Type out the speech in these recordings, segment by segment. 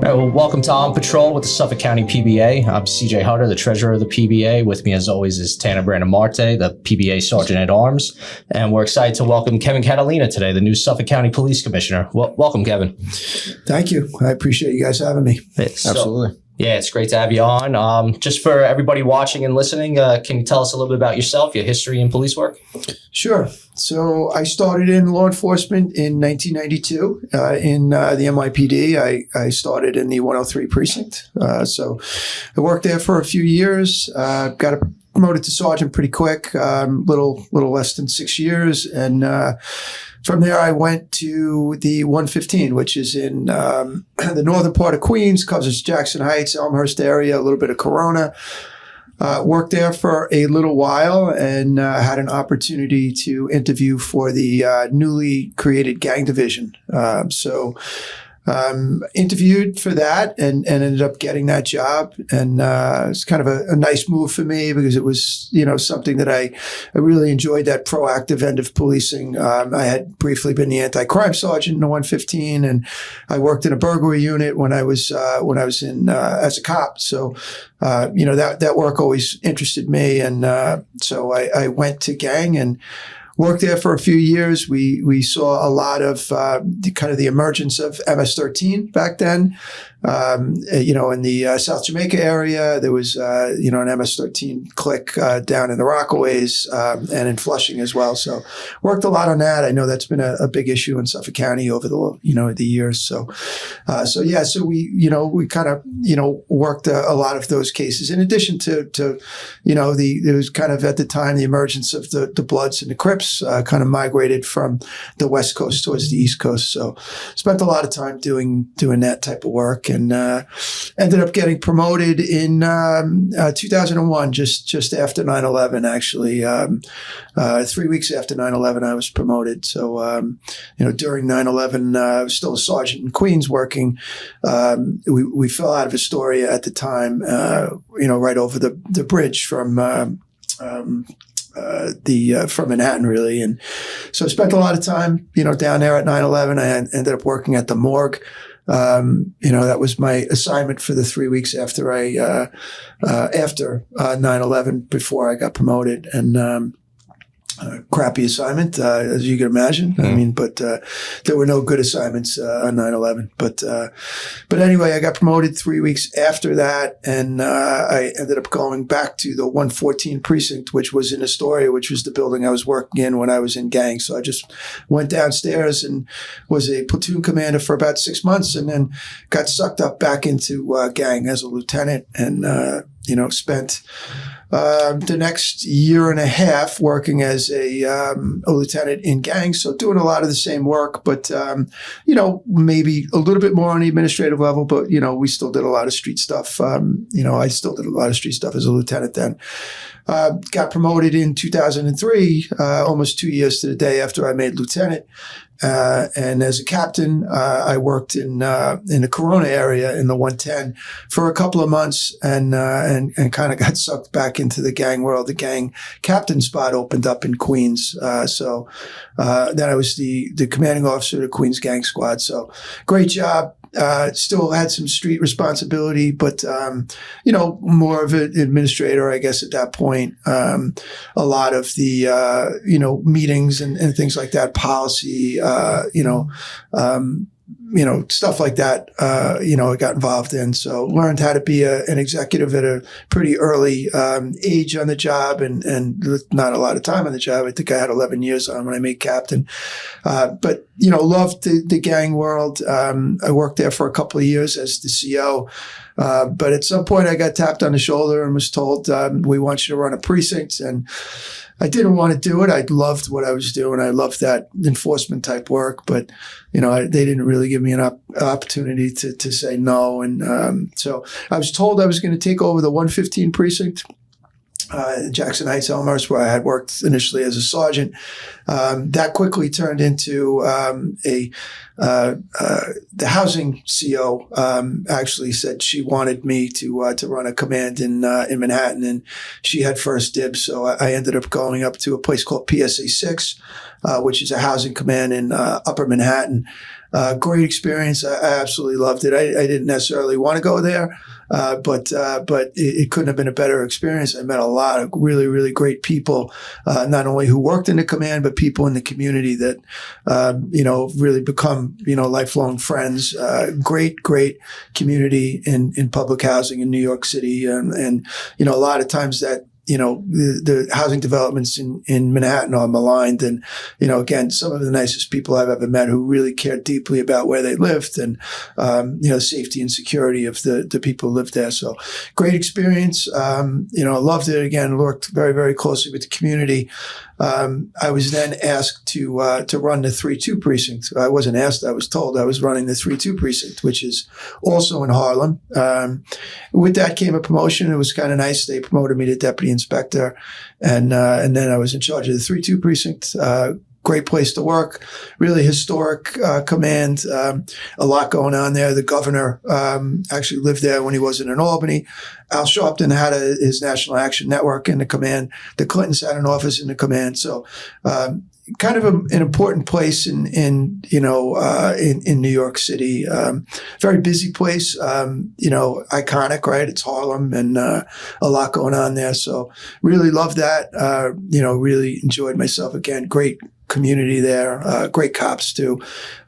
All right, well, welcome to On Patrol with the Suffolk County PBA. I'm CJ Hutter, the treasurer of the PBA. With me, as always, is Tanner Brandon-Marte, the PBA Sergeant at Arms. And we're excited to welcome Kevin Catalina today, the new Suffolk County Police Commissioner. Welcome, Kevin. Thank you. I appreciate you guys having me. Absolutely. Yeah, it's great to have you on. Just for everybody watching and listening, can you tell us a little bit about yourself, your history in police work? Sure. So I started in law enforcement in 1992 in the NYPD. I started in the 103 precinct. So I worked there for a few years, got promoted to sergeant pretty quick, little less than 6 years. And from there, I went to the 115, which is in the northern part of Queens, covers Jackson Heights, Elmhurst area, a little bit of Corona. Worked there for a little while and had an opportunity to interview for the newly created gang division. Interviewed for that and ended up getting that job. And it's kind of a nice move for me because it was, something that I really enjoyed, that proactive end of policing. I had briefly been the anti-crime sergeant in the 115, and I worked in a burglary unit when I was in as a cop. So that work always interested me, and so I went to gang and worked there for a few years. We saw a lot of the emergence of MS-13 back then. In the South Jamaica area, there was an MS-13 clique down in the Rockaways and in Flushing as well. So worked a lot on that. I know that's been a big issue in Suffolk County over the years. So we kind of worked a lot of those cases. In addition to there was kind of at the time the emergence of the Bloods and the Crips kind of migrated from the West Coast towards the East Coast. So spent a lot of time doing that type of work. And ended up getting promoted in 2001, just after 9/11. Actually, 3 weeks after 9/11, I was promoted. So, during 9/11, I was still a sergeant in Queens working. We fell out of Astoria at the time, right over the bridge from Manhattan, really. And so I spent a lot of time, down there at 9/11. I ended up working at the morgue. That was my assignment for the 3 weeks after 9/11 before I got promoted. And crappy assignment, as you can imagine. I mean, but there were no good assignments on 9/11. But anyway, I got promoted 3 weeks after that, and I ended up going back to the 114 precinct, which was in Astoria, which was the building I was working in when I was in gang. So I just went downstairs and was a platoon commander for about 6 months, and then got sucked up back into gang as a lieutenant, and spent the next year and a half working as a lieutenant in gang. So doing a lot of the same work, but, maybe a little bit more on the administrative level, but, we still did a lot of street stuff. I still did a lot of street stuff as a lieutenant then. Got promoted in 2003, almost 2 years to the day after I made lieutenant. And as a captain, I worked in the Corona area in the 110 for a couple of months, and kind of got sucked back into the gang world. The gang captain spot opened up in Queens. So then I was the commanding officer of the Queens Gang Squad. So great job. Still had some street responsibility, but, more of an administrator, I guess, at that point. A lot of the, meetings and things like that, policy, stuff like that, I got involved in. So learned how to be an executive at a pretty early age on the job, and not a lot of time on the job. I think I had 11 years on when I made captain. But, loved the gang world. I worked there for a couple of years as the CO. But at some point I got tapped on the shoulder and was told, we want you to run a precinct. And I didn't want to do it. I loved what I was doing. I loved that enforcement type work, but, they didn't really give me an opportunity to say no. And so I was told I was going to take over the 115 precinct. Jackson Heights, Elmhurst, where I had worked initially as a sergeant. That quickly turned into a the housing CO actually said she wanted me to run a command in Manhattan, and she had first dibs. So I ended up going up to a place called PSA 6, which is a housing command in Upper Manhattan. Great experience. I absolutely loved it. I didn't necessarily want to go there, but it couldn't have been a better experience. I met a lot of really, really great people, not only who worked in the command, but people in the community that, really become, lifelong friends. Great community in public housing in New York City. And a lot of times that, the housing developments in Manhattan are maligned. And, again, some of the nicest people I've ever met who really cared deeply about where they lived and, safety and security of the people who lived there. So great experience. Loved it. Again, worked very, very closely with the community. I was then asked to run the 3-2 precinct. I wasn't asked. I was told I was running the 3-2 precinct, which is also in Harlem. With that came a promotion. It was kind of nice. They promoted me to deputy inspector, and then I was in charge of the 3-2 precinct. Great place to work, really historic command. A lot going on there. The governor actually lived there when he wasn't in Albany. Al Sharpton had his National Action Network in the command. The Clintons had an office in the command. So kind of an important place in New York City. Very busy place. Iconic, right? It's Harlem, and a lot going on there. So really loved that. Really enjoyed myself. Again, great community there, great cops too.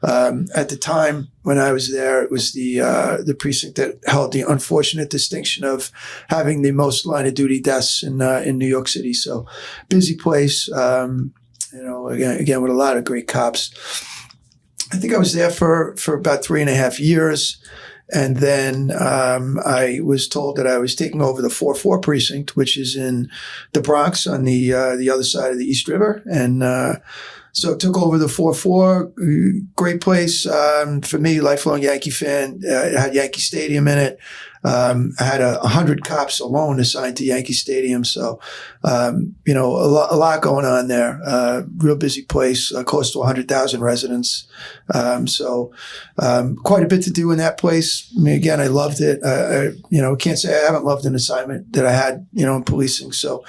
At the time when I was there, it was the precinct that held the unfortunate distinction of having the most line of duty deaths in New York City. So busy place. Again with a lot of great cops. I think I was there for about 3.5 years. And then I was told that I was taking over the 4-4 precinct, which is in the Bronx on the other side of the East River. And so took over the 4-4. Great place for me, lifelong Yankee fan. It had Yankee Stadium in it. I had 100 cops alone assigned to Yankee Stadium. So, a lot going on there. Real busy place, close to 100,000 residents. Quite a bit to do in that place. I mean, again, I loved it. Can't say I haven't loved an assignment that I had, in policing. So,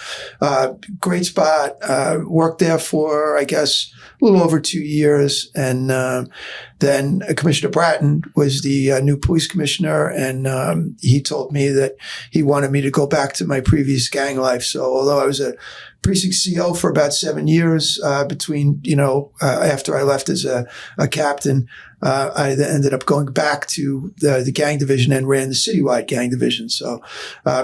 great spot. Worked there for, I guess, a little over 2 years. And, then Commissioner Bratton was the new police commissioner, and he told me that he wanted me to go back to my previous gang life. So although I was a precinct CO for about 7 years between, after I left as a captain, I then ended up going back to the gang division and ran the citywide gang division. So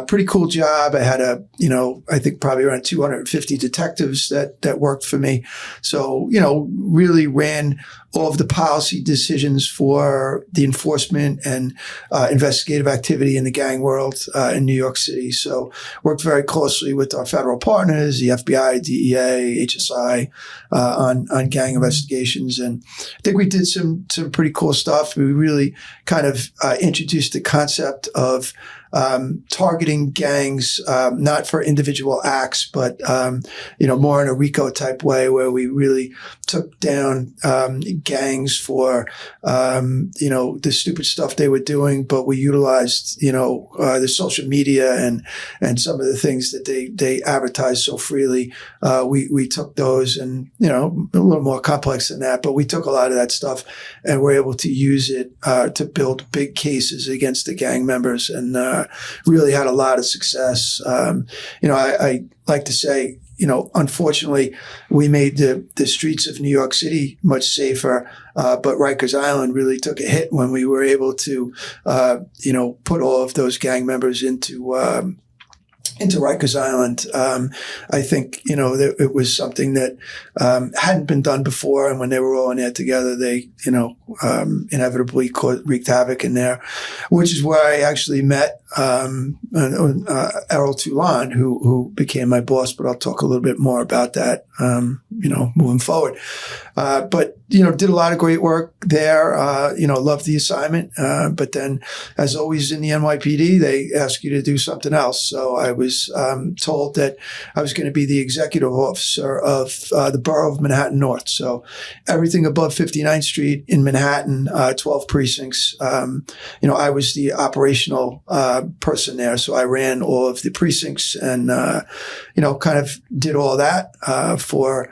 pretty cool job. I had I think probably around 250 detectives that worked for me. So, really ran all of the policy decisions for the enforcement and investigative activity in the gang world in New York City. So worked very closely with our federal partners, the FBI, DEA, HSI, on gang investigations. And I think we did some pretty cool stuff. We really kind of introduced the concept of targeting gangs, not for individual acts, but, more in a RICO type way where we really took down gangs for, the stupid stuff they were doing, but we utilized, the social media and some of the things that they advertised so freely. We took those and, a little more complex than that, but we took a lot of that stuff and were able to use it to build big cases against the gang members, and really had a lot of success. I like to say, unfortunately, we made the streets of New York City much safer, but Rikers Island really took a hit when we were able to, put all of those gang members into Rikers Island. I think, that it was something that hadn't been done before. And when they were all in there together, they, inevitably wreaked havoc in there, which is where I actually met Errol Toulon, who became my boss, but I'll talk a little bit more about that, moving forward. But, did a lot of great work there, loved the assignment. But then, as always in the NYPD, they ask you to do something else. So I was told that I was going to be the executive officer of the borough of Manhattan North. So everything above 59th Street in Manhattan, 12 precincts. I was the operational person there. So I ran all of the precincts and, kind of did all that for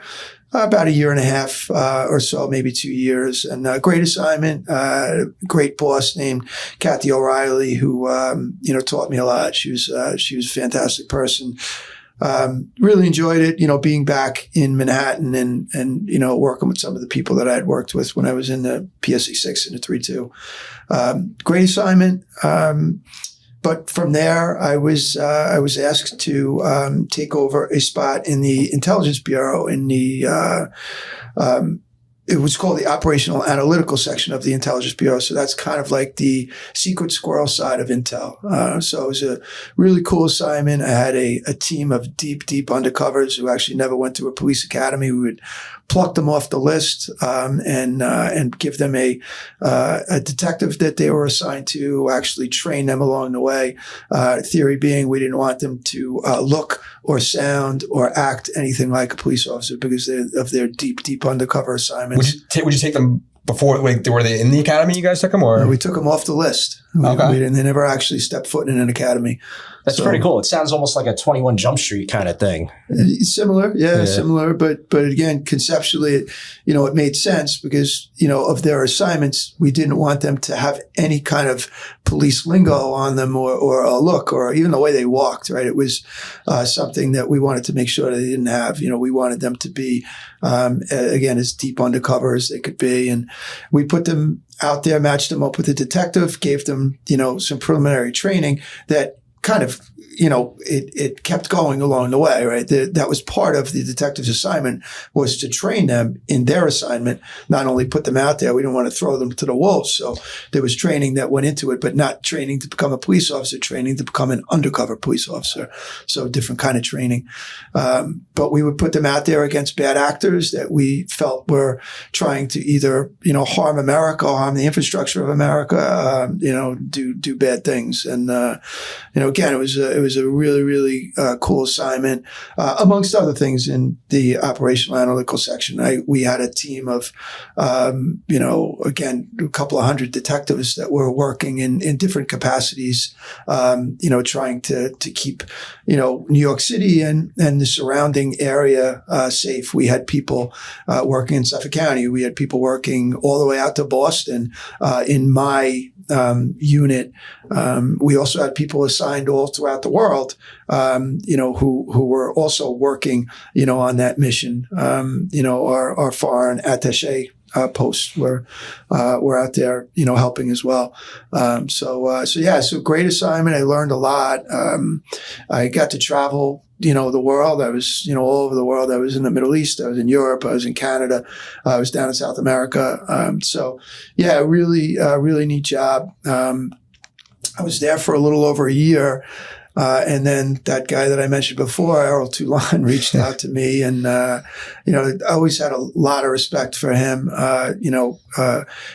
about a year and a half or so, maybe 2 years. And great assignment, great boss named Kathy O'Reilly, who, taught me a lot. She was a fantastic person. Really enjoyed it, being back in Manhattan and working with some of the people that I had worked with when I was in the PSC 6 and the 3-2. Great assignment. But from there, I was asked to take over a spot in the Intelligence Bureau in the it was called the Operational Analytical section of the Intelligence Bureau. So that's kind of like the secret squirrel side of Intel. So it was a really cool assignment. I had a team of deep undercovers who actually never went to a police academy. We would pluck them off the list and give them a detective that they were assigned to, actually train them along the way. Theory being we didn't want them to look or sound or act anything like a police officer because of their deep undercover assignments. Would you take them before? Were they in the academy? You guys took them, or we took them off the list? They never actually stepped foot in an academy. That's pretty cool. It sounds almost like a 21 Jump Street kind of thing. Similar, similar. But again, conceptually, it made sense because, of their assignments, we didn't want them to have any kind of police lingo on them or a look or even the way they walked, right? It was something that we wanted to make sure they didn't have. We wanted them to be, again, as deep undercover as they could be. And we put them out there, matched them up with a detective, gave them, some preliminary training that kind of, it kept going along the way, right? That was part of the detective's assignment, was to train them in their assignment, not only put them out there. We didn't want to throw them to the wolves. So there was training that went into it, but not training to become a police officer, training to become an undercover police officer. So different kind of training. But we would put them out there against bad actors that we felt were trying to either, harm America or harm the infrastructure of America, do bad things. And, again, it was a really, really cool assignment, amongst other things in the operational analytical section. We had a team of, again, a couple of hundred detectives that were working in different capacities, trying to keep, New York City and the surrounding area safe. We had people working in Suffolk County. We had people working all the way out to Boston in my unit. We also had people assigned all throughout the world, who were also working, on that mission. Our foreign attaché posts were out there, helping as well. So great assignment. I learned a lot. I got to travel, the world. I was, all over the world. I was in the Middle East. I was in Europe. I was in Canada. I was down in South America. Really neat job. I was there for a little over a year. And then that guy that I mentioned before, Errol Toulon, reached out to me, and I always had a lot of respect for him.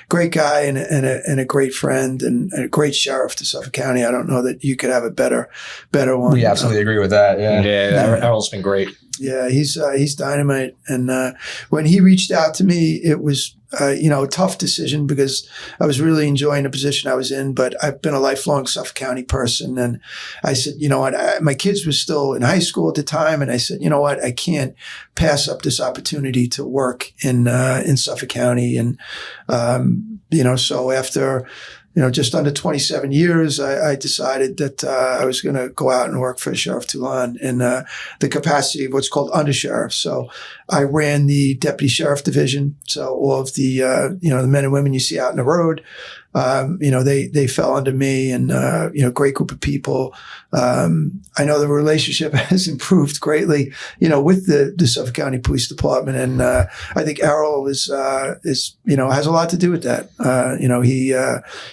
Great guy and a great friend and a great sheriff to Suffolk County. I don't know that you could have a better one. We absolutely agree with that. Yeah. Errol's been great. Yeah, he's dynamite. And when he reached out to me, it was a tough decision because I was really enjoying the position I was in, but I've been a lifelong Suffolk County person. And I said, my kids were still in high school at the time. And I said, I can't pass up this opportunity to work in Suffolk County. And, so after, just under 27 years, I decided that I was going to go out and work for Sheriff Toulon in the capacity of what's called undersheriff. So I ran the deputy sheriff division. So all of the, the men and women you see out in the road, they fell under me, and great group of people. I know the relationship has improved greatly, with the Suffolk County Police Department, and I think Errol is has a lot to do with that.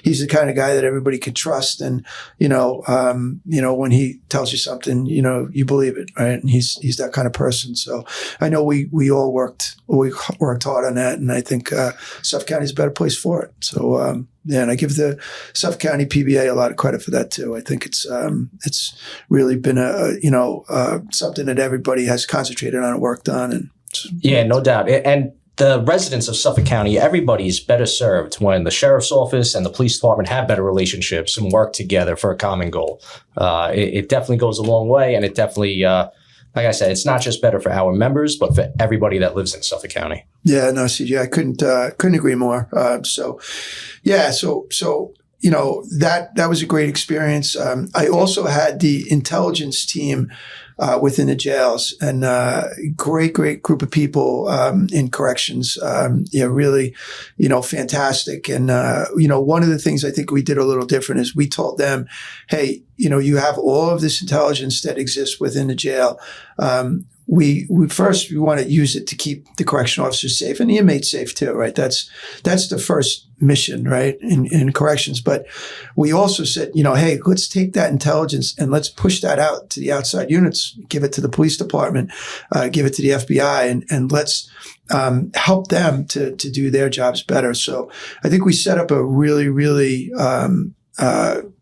He's the kind of guy that everybody can trust, and when he tells you something, you believe it, right? And he's that kind of person. So I know we all worked hard on that, and I think Suffolk County is a better place for it. So and I give the Suffolk County PBA a lot of credit for that too. I think it's really been something that everybody has concentrated on and worked on, and yeah, no doubt. And the residents of Suffolk County, everybody's better served when the sheriff's office and the police department have better relationships and work together for a common goal. It definitely goes a long way, and it definitely, like I said, it's not just better for our members, but for everybody that lives in Suffolk County. Yeah, no, CJ, I couldn't agree more. So that was a great experience. I also had the intelligence team within the jails, and great group of people in corrections. Really, fantastic. And one of the things I think we did a little different is we told them, hey, you have all of this intelligence that exists within the jail. We want to use it to keep the correctional officers safe and the inmates safe too, right? That's the first mission, right, in corrections. But we also said, hey, let's take that intelligence and let's push that out to the outside units, give it to the police department, give it to the FBI, and let's help them to do their jobs better. So I think we set up a really, really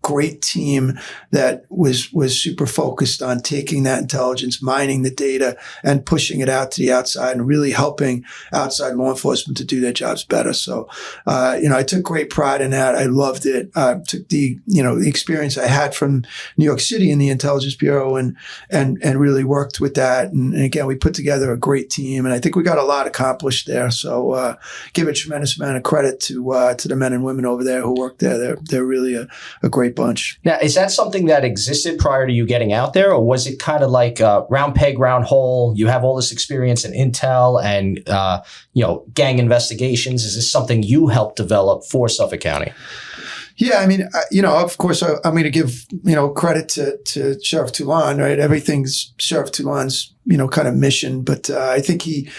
great team that was super focused on taking that intelligence, mining the data, and pushing it out to the outside and really helping outside law enforcement to do their jobs better. So, I took great pride in that. I loved it. Took the experience I had from New York City in the Intelligence Bureau and really worked with that. And again, we put together a great team, and I think we got a lot accomplished there. So, give a tremendous amount of credit to the men and women over there who work there. They're really a great bunch. Now, is that something that existed prior to you getting out there, or was it kind of like round peg, round hole? You have all this experience in intel and gang investigations. Is this something you helped develop for Suffolk County? Yeah, I mean, of course, I'm going to give credit to Sheriff Toulon, right? Everything's Sheriff Toulon's kind of mission, but I think he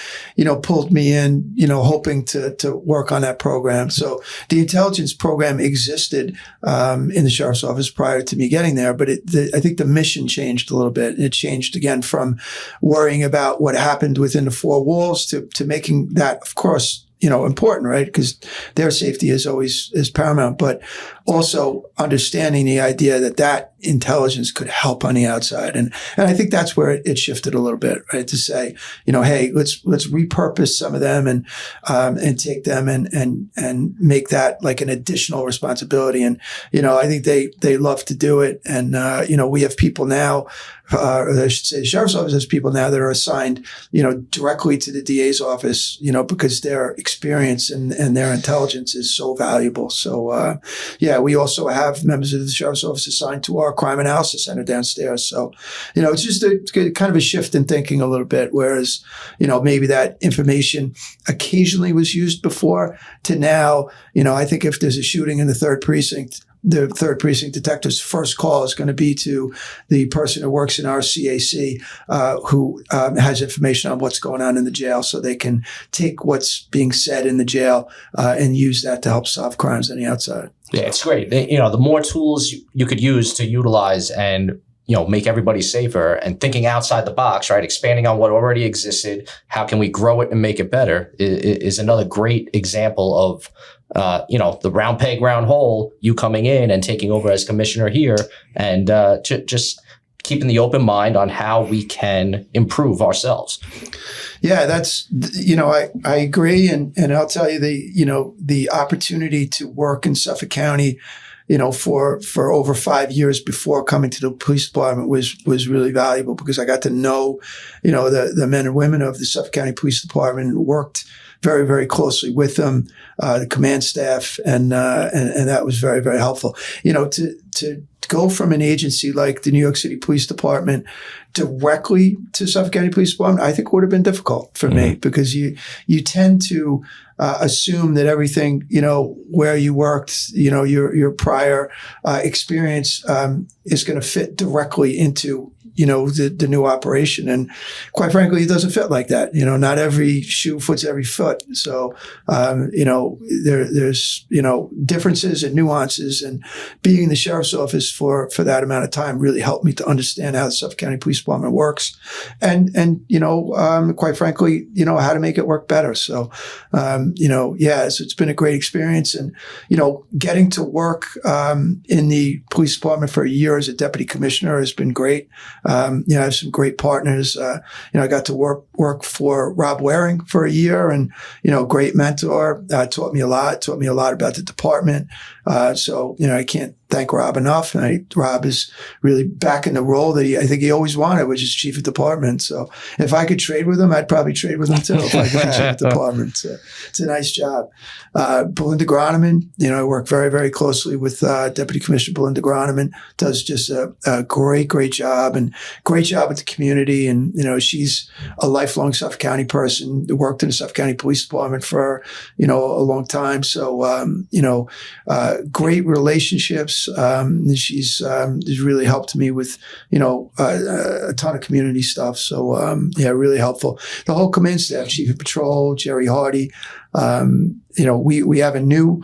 pulled me in, hoping to work on that program. So the intelligence program existed in the sheriff's office prior to me getting there, but I think the mission changed a little bit. It changed again from worrying about what happened within the four walls to making that, of course, important, right? Because their safety is paramount, but also understanding the idea that intelligence could help on the outside. And I think that's where it shifted a little bit, right? To say, hey, let's repurpose some of them and take them and make that like an additional responsibility. And, I think they love to do it. And, we have people now, or I should say the sheriff's office has people now that are assigned, directly to the DA's office, because their experience and their intelligence is so valuable. So, we also have members of the sheriff's office assigned to our crime analysis center downstairs. So, it's just a kind of a shift in thinking a little bit, whereas, maybe that information occasionally was used before to now, I think if there's a shooting in the third precinct detective's first call is going to be to the person who works in our CAC, who has information on what's going on in the jail, so they can take what's being said in the jail and use that to help solve crimes on the outside. Yeah, it's great. The more tools you could use to utilize and make everybody safer, and thinking outside the box, right? Expanding on what already existed. How can we grow it and make it better is another great example of the round peg, round hole, you coming in and taking over as commissioner here, and just keeping the open mind on how we can improve ourselves. Yeah, that's, I agree. And I'll tell you the opportunity to work in Suffolk County, for over 5 years before coming to the police department was really valuable, because I got to know, the men and women of the Suffolk County Police Department, and worked very, very closely with them, the command staff, and that was very, very helpful. To go from an agency like the New York City Police Department directly to Suffolk County Police Department, I think would have been difficult for me, because you tend to assume that everything, where you worked, your prior experience is going to fit directly into the new operation. And quite frankly, it doesn't fit like that. Not every shoe fits every foot. So, there's differences and nuances, and being in the sheriff's office for that amount of time really helped me to understand how the Suffolk County Police Department works, and quite frankly, how to make it work better. So, so it's been a great experience, and, getting to work in the police department for a year as a deputy commissioner has been great. I have some great partners. I got to work for Rob Waring for a year, and, great mentor, taught me a lot about the department. So I can't thank Rob enough. And Rob is really back in the role that I think he always wanted, which is chief of department. So if I could trade with him, I'd probably trade with him too if I could be chief of department. So it's a nice job. Belinda Groneman, I work very, very closely with Deputy Commissioner Belinda Groneman, does just a great job, and great job with the community. And, she's a lifelong Suffolk County person, worked in the Suffolk County Police Department for, a long time. So, great relationships. She's really helped me with, a ton of community stuff. So, really helpful. The whole command staff, Chief of Patrol, Jerry Hardy. We have a new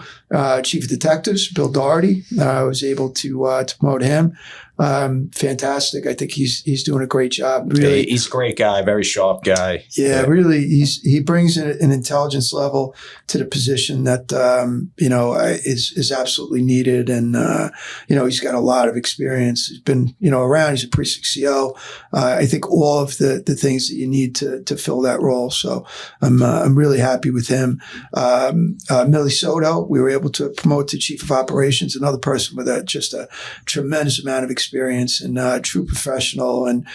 chief of detectives, Bill Doherty. I was able to promote him. Fantastic. I think he's doing a great job. Really, he's a great guy, very sharp guy. Yeah, really, he brings an intelligence level to the position that is absolutely needed, and he's got a lot of experience. He's been around. He's a precinct CO. I think all of the things that you need to fill that role. So I'm really happy with him. Millie Soto, we were able to promote to chief of operations, another person with just a tremendous amount of experience, and true professional, and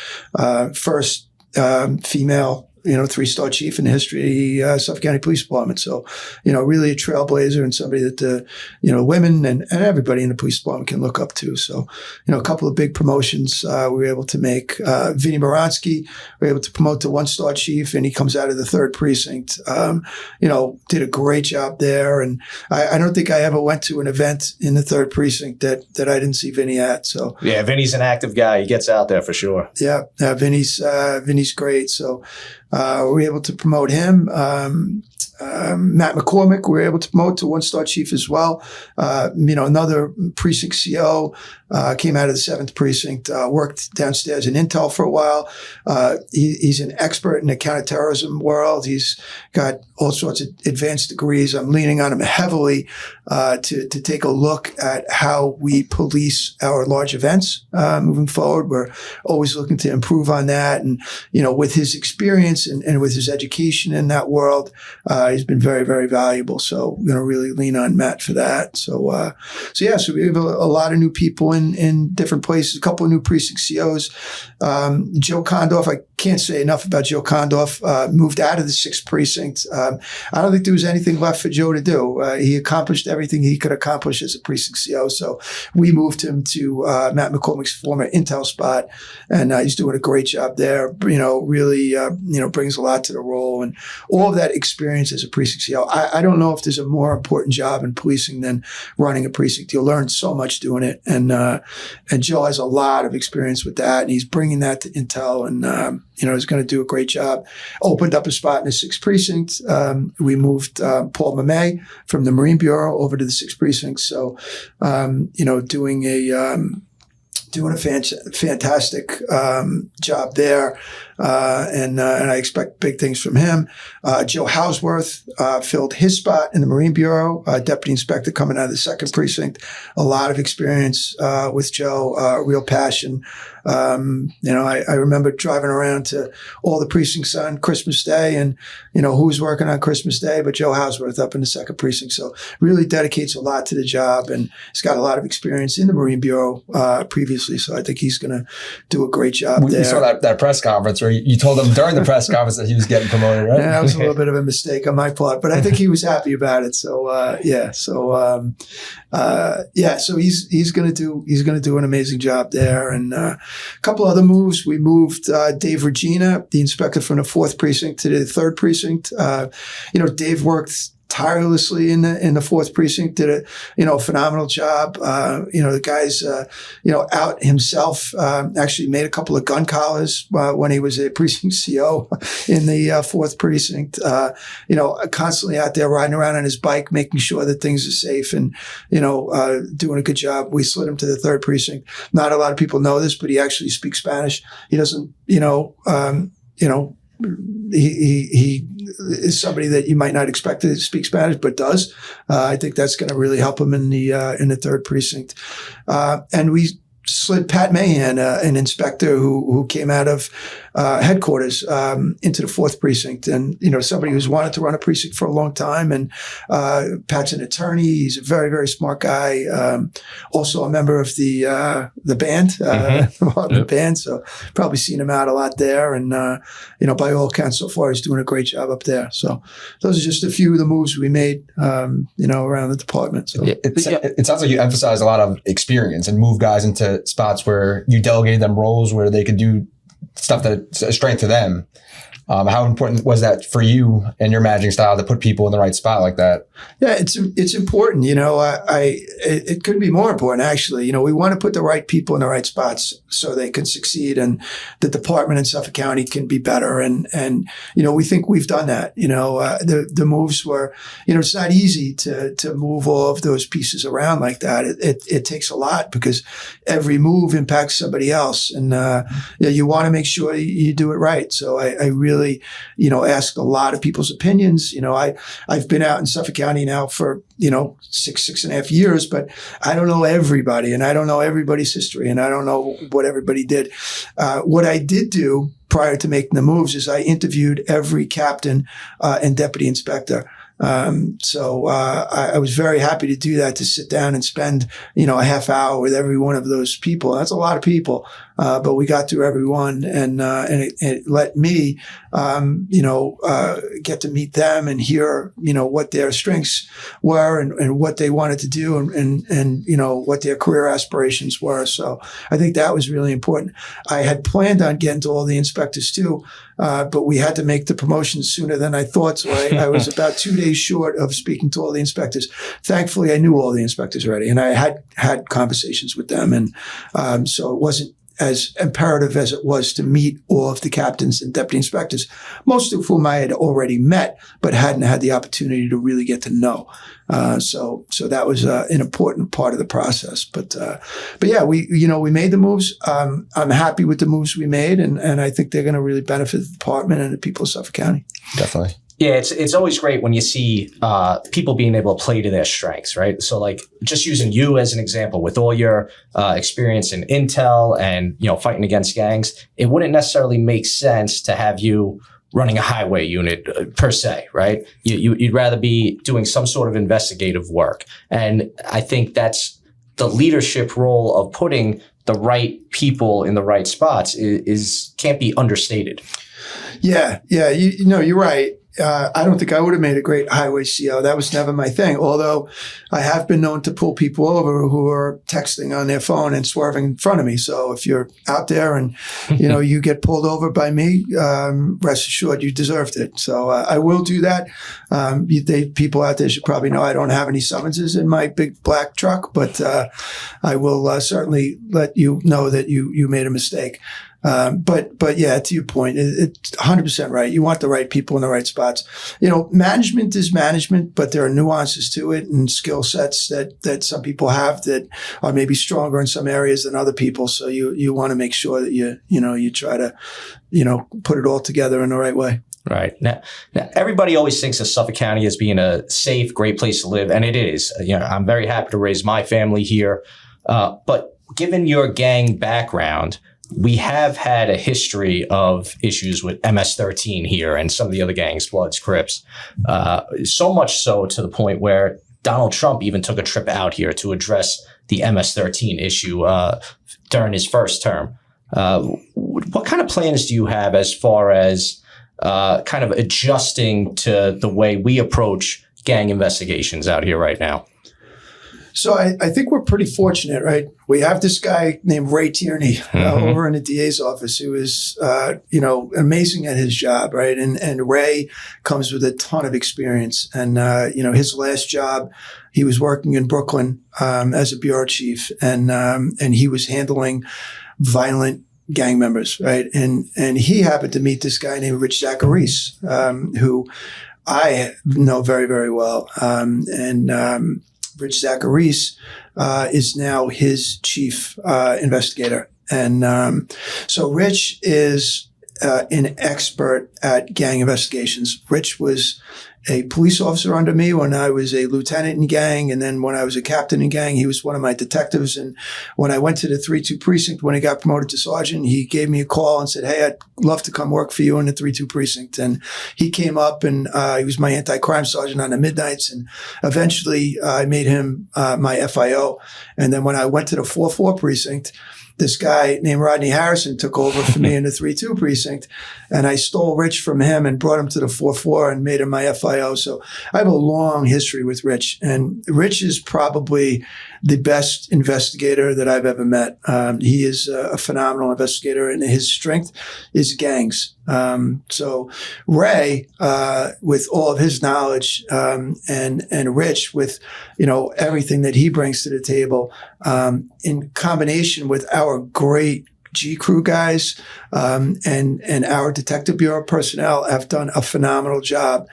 first female 3-star chief in the history of Suffolk County Police Department. So, really a trailblazer, and somebody that women and everybody in the police department can look up to. So, a couple of big promotions we were able to make. Vinny Moransky, we were able to promote to 1-star chief, and he comes out of the 3rd precinct. Did a great job there. And I don't think I ever went to an event in the 3rd precinct that I didn't see Vinny at. So yeah, Vinny's an active guy. He gets out there for sure. Yeah, Vinny's great. So we were able to promote him. Matt McCormick, we were able to promote to 1-star chief as well. Another precinct CO, came out of the 7th precinct, worked downstairs in Intel for a while. He's an expert in the counterterrorism world. He's got all sorts of advanced degrees. I'm leaning on him heavily to take a look at how we police our large events moving forward. We're always looking to improve on that. And, with his experience and with his education in that world, he's been very, very valuable. So we're going to really lean on Matt for that. So we have a lot of new people in different places, a couple of new precinct COs. Joe Condorf, I can't say enough about Joe Condorf, moved out of the 6th precinct. I don't think there was anything left for Joe to do. He accomplished everything he could accomplish as a precinct CO. So we moved him to Matt McCormick's former Intel spot, and he's doing a great job there. Really, brings a lot to the role, and all of that experience as a precinct CO. I don't know if there's a more important job in policing than running a precinct. You'll learn so much doing it, and Joe has a lot of experience with that, and he's bringing that to Intel, and he's going to do a great job. Opened up a spot in the 6th precinct. We moved Paul Mamey from the Marine Bureau over to the 6th precinct. So, doing a fantastic job there. And I expect big things from him. Joe Hausworth filled his spot in the Marine Bureau, deputy inspector coming out of the 2nd precinct. A lot of experience with Joe, real passion. I remember driving around to all the precincts on Christmas Day, and who was working on Christmas Day but Joe Hausworth up in the 2nd precinct. So really dedicates a lot to the job, and he's got a lot of experience in the Marine Bureau previously. So I think he's going to do a great job there. We saw that press conference where you told him during the press conference that he was getting promoted, right? Yeah, that was a little bit of a mistake on my part, but I think he was happy about it. So so he's going to do an amazing job there. And a couple other moves. We moved Dave Regina, the inspector from the 4th precinct, to the 3rd precinct. Dave worked tirelessly in the 4th precinct, did a phenomenal job. The guy's out himself, actually made a couple of gun collars when he was a precinct CO in the 4th precinct. Constantly out there riding around on his bike, making sure that things are safe, and doing a good job. We slid him to the 3rd precinct. Not a lot of people know this, but he actually speaks Spanish. He doesn't, he is somebody that you might not expect to speak Spanish, but does. I think that's going to really help him in the 3rd precinct. And we slid Pat Mahan, an inspector who came out of headquarters into the 4th precinct, and somebody who's wanted to run a precinct for a long time. And Pat's an attorney. He's a very, very smart guy. Also a member of the band, the band. So probably seen him out a lot there. And by all accounts, so far he's doing a great job up there. So those are just a few of the moves we made, around the department. So it sounds like you emphasize a lot of experience and move guys into spots where you delegated them roles where they could do stuff that's a strength to them. How important was that for you and your managing style to put people in the right spot like that? Yeah, it's important. It couldn't be more important, actually. We want to put the right people in the right spots so they can succeed, and the department in Suffolk County can be better. And we think we've done that. The moves were, it's not easy to move all of those pieces around like that. It takes a lot, because every move impacts somebody else, and you want to make sure you do it right. So I really ask a lot of people's opinions. I've been out in Suffolk County now for, 6.5 years, but I don't know everybody, and I don't know everybody's history, and I don't know what everybody did. What I did do prior to making the moves is I interviewed every captain and deputy inspector. So I was very happy to do that, to sit down and spend, a half hour with every one of those people. That's a lot of people. But we got through everyone, and it let me, get to meet them and hear, what their strengths were and what they wanted to do, and what their career aspirations were. So I think that was really important. I had planned on getting to all the inspectors too, but we had to make the promotions sooner than I thought. So I was about 2 days short of speaking to all the inspectors. Thankfully, I knew all the inspectors already, and I had conversations with them. And so it wasn't as imperative as it was to meet all of the captains and deputy inspectors, most of whom I had already met, but hadn't had the opportunity to really get to know. So that was an important part of the process. But yeah, we made the moves. I'm happy with the moves we made, and I think they're going to really benefit the department and the people of Suffolk County. Definitely. Yeah, it's always great when you see people being able to play to their strengths, right? So like just using you as an example with all your experience in intel and, fighting against gangs, it wouldn't necessarily make sense to have you running a highway unit per se, right? You'd rather be doing some sort of investigative work. And I think that's the leadership role of putting the right people in the right spots is can't be understated. Yeah, you're right. I don't think I would have made a great highway CO. That was never my thing. Although I have been known to pull people over who are texting on their phone and swerving in front of me. So if you're out there and, you get pulled over by me, rest assured you deserved it. So I will do that. People out there should probably know I don't have any summonses in my big black truck, but I will certainly let you know that you made a mistake. But yeah, to your point, it's 100% right. You want the right people in the right spots. Management is management, but there are nuances to it and skill sets that some people have that are maybe stronger in some areas than other people. So you want to make sure that you try to, put it all together in the right way. Right. Now, everybody always thinks of Suffolk County as being a safe, great place to live. And it is. I'm very happy to raise my family here. But given your gang background, we have had a history of issues with MS-13 here and some of the other gangs, Bloods, Crips. So much so to the point where Donald Trump even took a trip out here to address the MS-13 issue during his first term. What kind of plans do you have as far as kind of adjusting to the way we approach gang investigations out here right now? So I think we're pretty fortunate, right? We have this guy named Ray Tierney over in the DA's office who is, amazing at his job, right? And Ray comes with a ton of experience. And, his last job, he was working in Brooklyn as a bureau chief, and he was handling violent gang members, right? And he happened to meet this guy named Rich Zacharis, who I know very, very well. Rich Zacharis is now his chief investigator. And so Rich is an expert at gang investigations. Rich was a police officer under me when I was a lieutenant in gang. And then when I was a captain in gang, he was one of my detectives. And when I went to the 3-2 precinct, when he got promoted to sergeant, he gave me a call and said, "Hey, I'd love to come work for you in the 3-2 precinct." And he came up and he was my anti-crime sergeant on the midnights. And eventually I made him my FIO. And then when I went to the 4-4 precinct, this guy named Rodney Harrison took over for me in the 3-2 precinct, and I stole Rich from him and brought him to the 4-4 and made him my FIO. So I have a long history with Rich, and Rich is probably the best investigator that I've ever met. He is a phenomenal investigator, and his strength is gangs. So Ray, with all of his knowledge, and Rich with, everything that he brings to the table, in combination with our great G crew guys, and our detective bureau personnel have done a phenomenal job,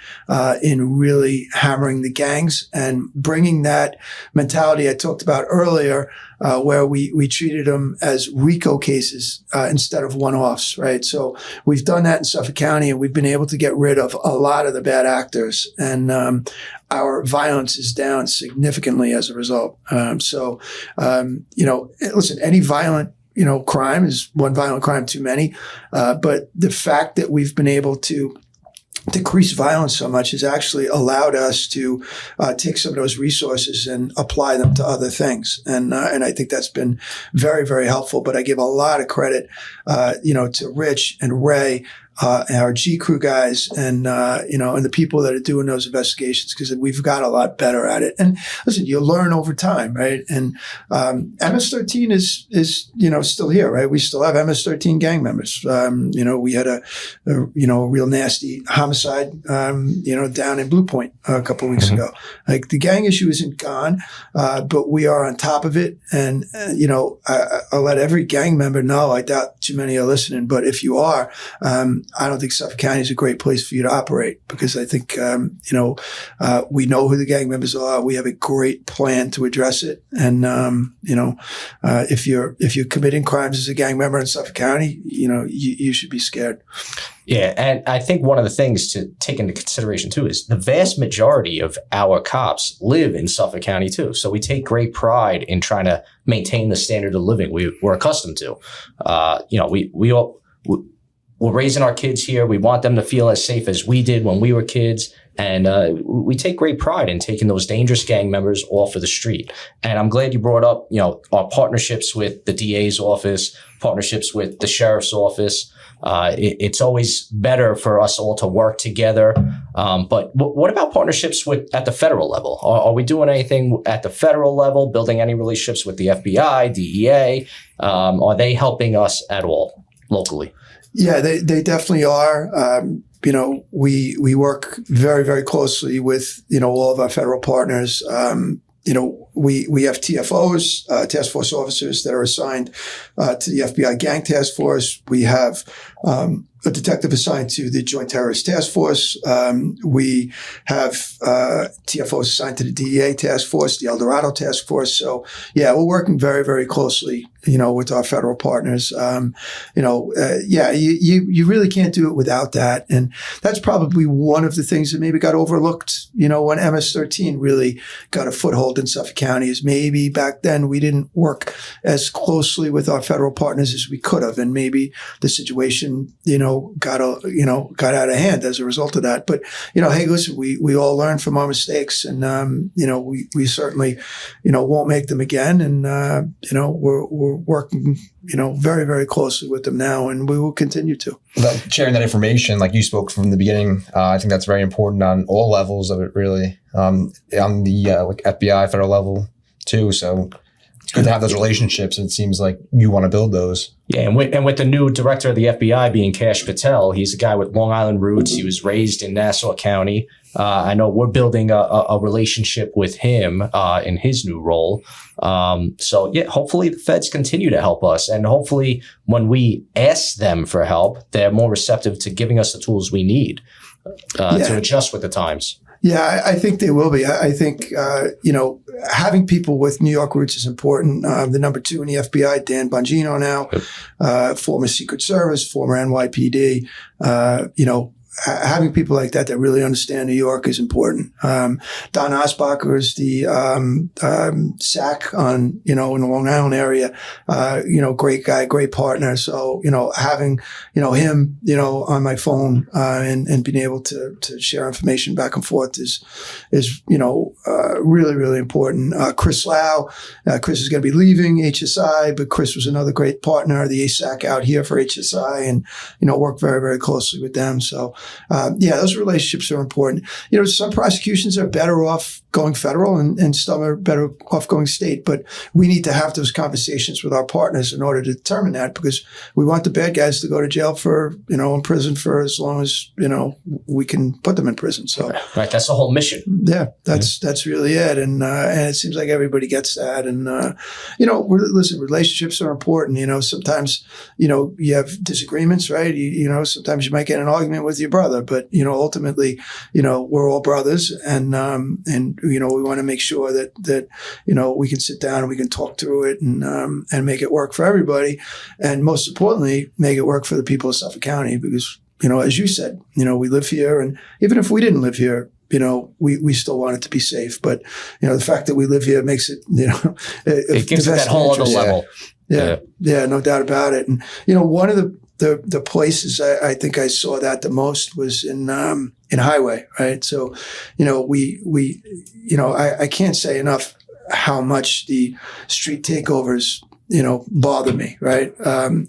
in really hammering the gangs and bringing that mentality I talked about earlier, where we treated them as RICO cases, instead of one-offs, right? So we've done that in Suffolk County, and we've been able to get rid of a lot of the bad actors, and our violence is down significantly as a result. Listen, any violent crime is one violent crime too many. But the fact that we've been able to decrease violence so much has actually allowed us to take some of those resources and apply them to other things. And I think that's been very, very helpful. But I give a lot of credit, to Rich and Ray, our G crew guys, and the people that are doing those investigations, because we've got a lot better at it. And listen, you learn over time, right? And MS-13 is still here, right? We still have MS-13 gang members. We had a real nasty homicide, down in Blue Point a couple of weeks ago. Like, the gang issue isn't gone, but we are on top of it. And I'll let every gang member know. I doubt too many are listening, but if you are, I don't think Suffolk County is a great place for you to operate, because I think, we know who the gang members are. We have a great plan to address it. And, if you're committing crimes as a gang member in Suffolk County, you should be scared. Yeah. And I think one of the things to take into consideration too is the vast majority of our cops live in Suffolk County too. So we take great pride in trying to maintain the standard of living we're accustomed to. We're raising our kids here. We want them to feel as safe as we did when we were kids. And we take great pride in taking those dangerous gang members off of the street. And I'm glad you brought up, our partnerships with the DA's office, partnerships with the sheriff's office. It's always better for us all to work together. But what about partnerships at the federal level? Are we doing anything at the federal level, building any relationships with the FBI, DEA? Are they helping us at all locally? Yeah, they definitely are. We work very, very closely with, all of our federal partners. We have TFOs, task force officers that are assigned to the FBI Gang Task Force. We have a detective assigned to the Joint Terrorist Task Force. We have TFOs assigned to the DEA Task Force, the El Dorado Task Force. So, yeah, we're working very, very closely, with our federal partners. You really can't do it without that. And that's probably one of the things that maybe got overlooked, when MS-13 really got a foothold in Suffolk County, is maybe back then we didn't work as closely with our federal partners as we could have. And maybe the situation, got out of hand as a result of that. But, hey, listen, we all learn from our mistakes, and, we certainly, won't make them again. And, we're working, very, very closely with them now, and we will continue to. About sharing that information, like you spoke from the beginning, I think that's very important on all levels of it, really, on the like FBI federal level too. So it's good to have those relationships. It seems like you want to build those. Yeah, and with the new director of the FBI being Kash Patel, he's a guy with Long Island roots. He was raised in Nassau County. I know we're building a relationship with him in his new role. So yeah, hopefully the feds continue to help us, and hopefully when we ask them for help, they're more receptive to giving us the tools we need to adjust with the times. Yeah, I think they will be. I think, having people with New York roots is important. The number 2 in the FBI, Dan Bongino now, former Secret Service, former NYPD, having people like that really understand New York is important. Don Osbacher is the SAC on, in the Long Island area, great guy, great partner. So, having, him, on my phone and being able to share information back and forth is really, really important. Chris Lau, Chris is going to be leaving HSI, but Chris was another great partner, the ASAC out here for HSI, and, worked very, very closely with them. So, those relationships are important. Some prosecutions are better off going federal and some are better off going state, but we need to have those conversations with our partners in order to determine that, because we want the bad guys to go to jail for, in prison for as long as, we can put them in prison. So, right. That's the whole mission. Yeah, that's really it. And it seems like everybody gets that. And, listen, relationships are important. Sometimes, you have disagreements, right? Sometimes you might get in an argument with your brother, but, ultimately, we're all brothers, and we want to make sure that we can sit down and we can talk through it and make it work for everybody. And most importantly, make it work for the people of Suffolk County, because, as you said, we live here, and even if we didn't live here, we still want it to be safe. But, the fact that we live here makes it, it gives it that whole other level. Yeah, no doubt about it. And, one of the places I think I saw that the most was in Highway, right? So, I can't say enough how much the street takeovers, bother me, right?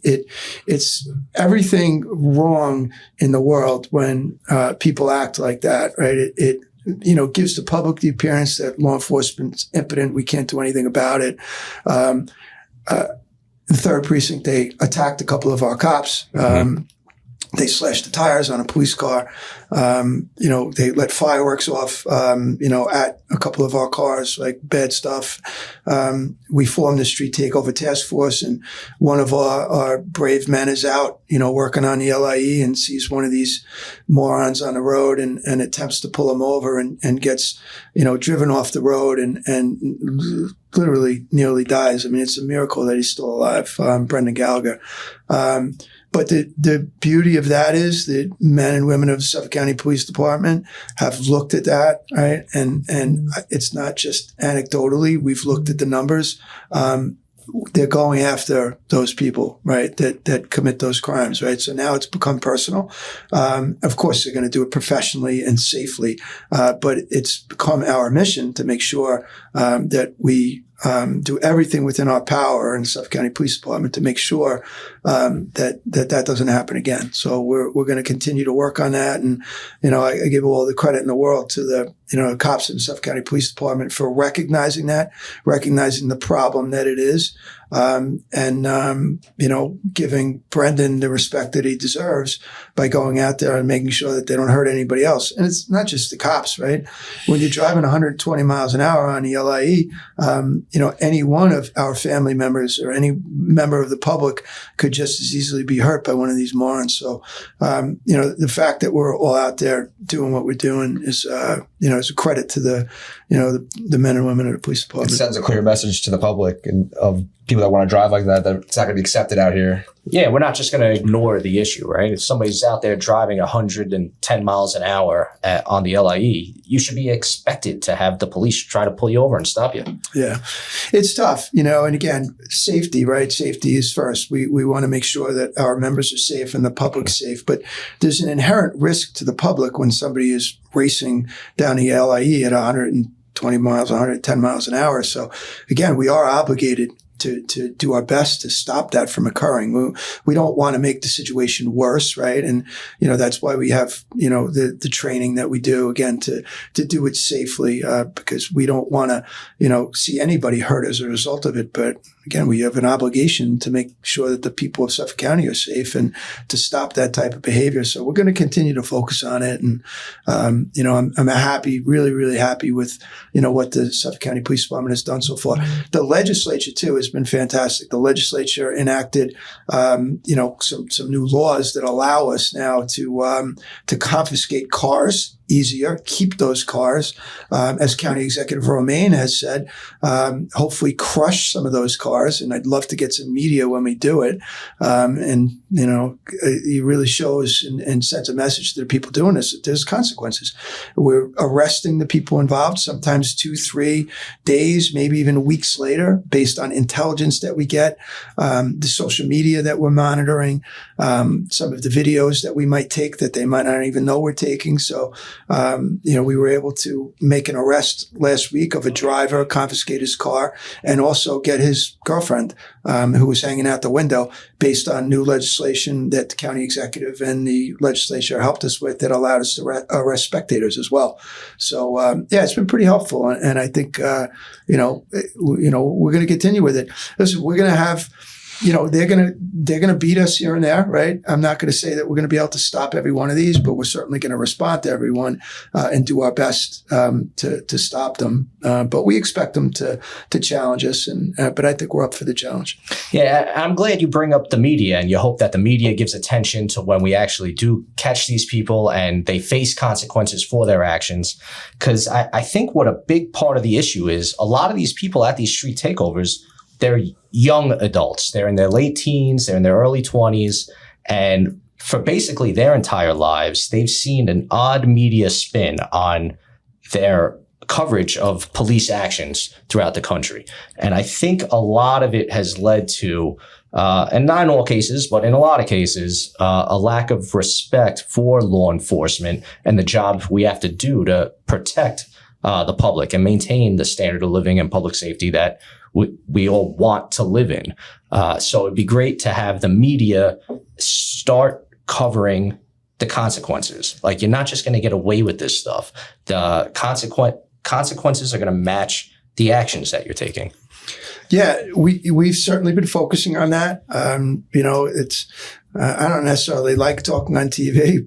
It's everything wrong in the world when people act like that, right? It gives the public the appearance that law enforcement's impotent. We can't do anything about it. The 3rd Precinct, they attacked a couple of our cops. They slashed the tires on a police car. They let fireworks off, at a couple of our cars, like bad stuff. We formed the street takeover task force, and one of our brave men is out, working on the LIE, and sees one of these morons on the road and attempts to pull him over and gets, driven off the road and literally nearly dies. I mean, it's a miracle that he's still alive. Brendan Gallagher. But the beauty of that is that men and women of the Suffolk County Police Department have looked at that, right? And it's not just anecdotally. We've looked at the numbers. They're going after those people, right, that commit those crimes, right? So now it's become personal. Of course, they're going to do it professionally and safely, but it's become our mission to make sure that we do everything within our power in the Suffolk County Police Department to make sure that doesn't happen again. So we're going to continue to work on that. And, I give all the credit in the world to the, cops in the Suffolk County Police Department for recognizing the problem that it is. Giving Brendan the respect that he deserves by going out there and making sure that they don't hurt anybody else. And it's not just the cops, right? When you're driving 120 miles an hour on the LIE, any one of our family members or any member of the public could just as easily be hurt by one of these morons. So, the fact that we're all out there doing what we're doing is it's a credit to the men and women of the police It department. sends a clear message to the public and of people that want to drive like that it's not going to be accepted out here. Yeah, we're not just going to ignore the issue, right? If somebody's out there driving 110 miles an hour on the LIE, you should be expected to have the police try to pull you over and stop you. Yeah, it's tough, and again, safety, right? Safety is first. We want to make sure that our members are safe and the public's safe, but there's an inherent risk to the public when somebody is racing down the LIE at 120 miles, 110 miles an hour. So again, we are obligated to do our best to stop that from occurring. We don't want to make the situation worse, right? And, that's why we have, the training that we do, again, to do it safely, because we don't want to, see anybody hurt as a result of it. But again, we have an obligation to make sure that the people of Suffolk County are safe and to stop that type of behavior. So we're going to continue to focus on it. And, I'm happy, really, really happy with, what the Suffolk County Police Department has done so far. The legislature too has been fantastic. The legislature enacted, some new laws that allow us now to confiscate cars easier, keep those cars, as County Executive Romaine has said, hopefully crush some of those cars. And I'd love to get some media when we do it. It really shows and sends a message to the people doing this that there's consequences. We're arresting the people involved, sometimes 2-3 days, maybe even weeks later, based on intelligence that we get, the social media that we're monitoring, some of the videos that we might take that they might not even know we're taking. So, we were able to make an arrest last week of a driver, confiscate his car, and also get his girlfriend, who was hanging out the window, based on new legislation that the county executive and the legislature helped us with that allowed us to arrest spectators as well. So, it's been pretty helpful. And I think, we're going to continue with it. Listen, we're going to have, they're going to beat us here and there, right? I'm not going to say that we're going to be able to stop every one of these, but we're certainly going to respond to everyone and do our best to stop them. But we expect them to challenge us, but I think we're up for the challenge. Yeah, I'm glad you bring up the media, and you hope that the media gives attention to when we actually do catch these people and they face consequences for their actions. Because I think what a big part of the issue is, a lot of these people at these street takeovers, they're young adults. They're in their late teens, they're in their early 20s. And for basically their entire lives, they've seen an odd media spin on their coverage of police actions throughout the country. And I think a lot of it has led to, and not in all cases, but in a lot of cases, a lack of respect for law enforcement and the job we have to do to protect the public and maintain the standard of living and public safety that we all want to live in. So it'd be great to have the media start covering the consequences. Like, you're not just going to get away with this stuff. The consequences are going to match the actions that you're taking. Yeah, we've certainly been focusing on that. It's I don't necessarily like talking on TV,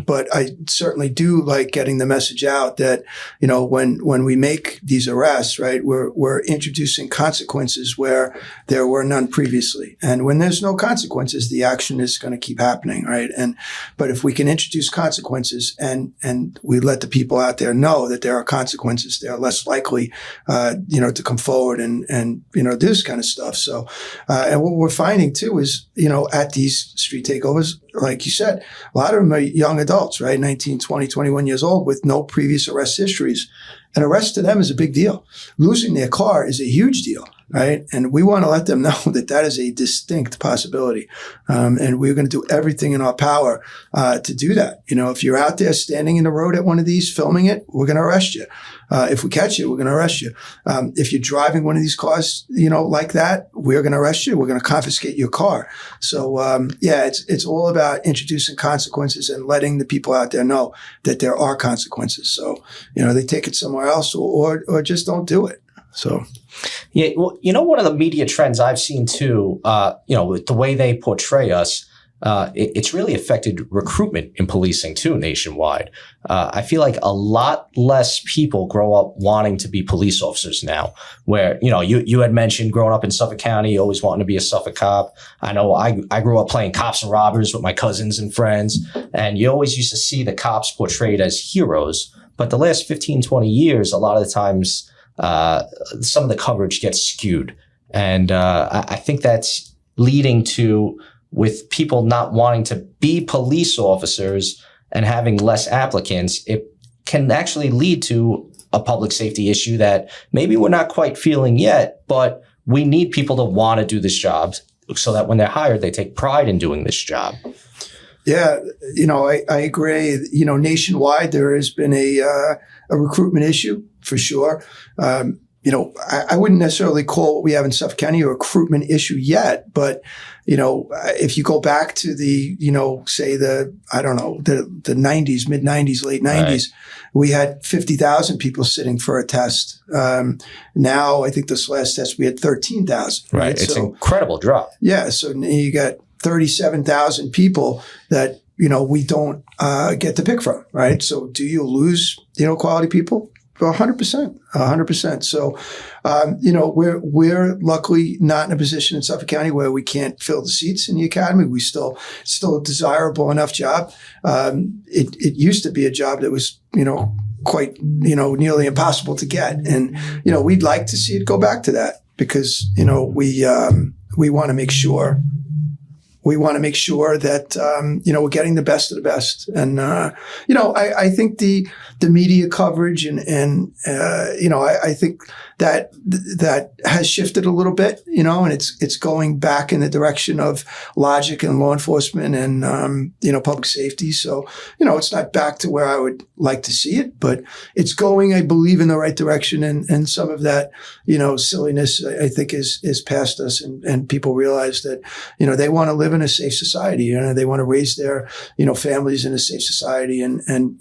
but I certainly do like getting the message out that, when we make these arrests, right, we're introducing consequences where there were none previously. And when there's no consequences, the action is going to keep happening, right? But if we can introduce consequences and we let the people out there know that there are consequences, they're less likely, to come forward and do this kind of stuff. So, and what we're finding too is, at these street takeovers, like you said, a lot of them are young adults, right? 19, 20, 21 years old with no previous arrest histories. An arrest to them is a big deal. Losing their car is a huge deal, right? And we want to let them know that is a distinct possibility. And we're going to do everything in our power to do that. If you're out there standing in the road at one of these, filming it, we're going to arrest you. If we catch you, we're going to arrest you. If you're driving one of these cars, like that, we're going to arrest you. We're going to confiscate your car. So, it's all about introducing consequences and letting the people out there know that there are consequences. So, they take it somewhere else or just don't do it. So, yeah, well, one of the media trends I've seen too, with the way they portray us, it's really affected recruitment in policing too nationwide. I feel like a lot less people grow up wanting to be police officers now, where, you had mentioned growing up in Suffolk County, always wanting to be a Suffolk cop. I know I grew up playing cops and robbers with my cousins and friends, and you always used to see the cops portrayed as heroes. But the last 15, 20 years, a lot of the times, some of the coverage gets skewed. And I think that's leading to, with people not wanting to be police officers and having less applicants, it can actually lead to a public safety issue that maybe we're not quite feeling yet, but we need people to want to do this job so that when they're hired, they take pride in doing this job. Yeah, I agree. Nationwide, there has been a recruitment issue for sure. I wouldn't necessarily call what we have in Suffolk County a recruitment issue yet, but, if you go back to the, say the 90s, mid 90s, late 90s, right, we had 50,000 people sitting for a test. Now I think this last test we had 13,000. Right. It's an incredible drop. Yeah. So you got 37,000 people that, we don't get to pick from, right? So do you lose, quality people? 100%. So, we're luckily not in a position in Suffolk County where we can't fill the seats in the academy. It's still a desirable enough job. It used to be a job that was, quite, nearly impossible to get. And, we'd like to see it go back to that because, we want to make sure. We want to make sure that, we're getting the best of the best. And, I think the media coverage and I think that has shifted a little bit, and it's going back in the direction of logic and law enforcement and, public safety. So, it's not back to where I would like to see it, but it's going, I believe, in the right direction. And some of that, silliness, I think is past us and people realize that, they want to live in a safe society. They want to raise their, families in a safe society and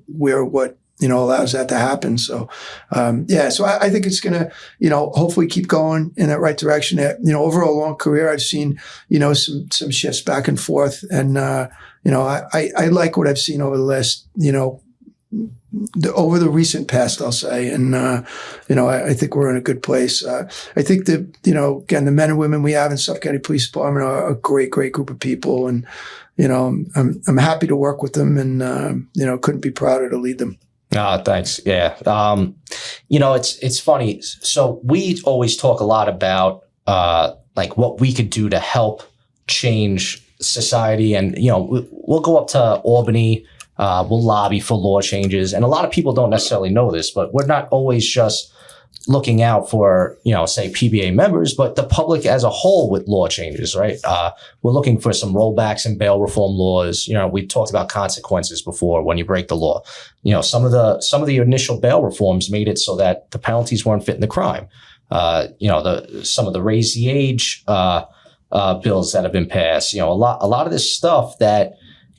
where what, allows that to happen. So, so I think it's going to, hopefully keep going in that right direction. Over a long career, I've seen, some shifts back and forth. And, I like what I've seen over the last, over the recent past, I'll say. And, I think we're in a good place. I think that, again, the men and women we have in Suffolk County Police Department are a great, great group of people. And, I'm happy to work with them and, couldn't be prouder to lead them. Thanks. Yeah. It's funny. So we always talk a lot about, like what we could do to help change society. And, we'll go up to Albany, we'll lobby for law changes. And a lot of people don't necessarily know this, but we're not always just looking out for, say PBA members, but the public as a whole with law changes, right? We're looking for some rollbacks in bail reform laws. We talked about consequences before when you break the law. Some of the initial bail reforms made it so that the penalties weren't fitting the crime. Some of the raise the age, bills that have been passed, a lot of this stuff that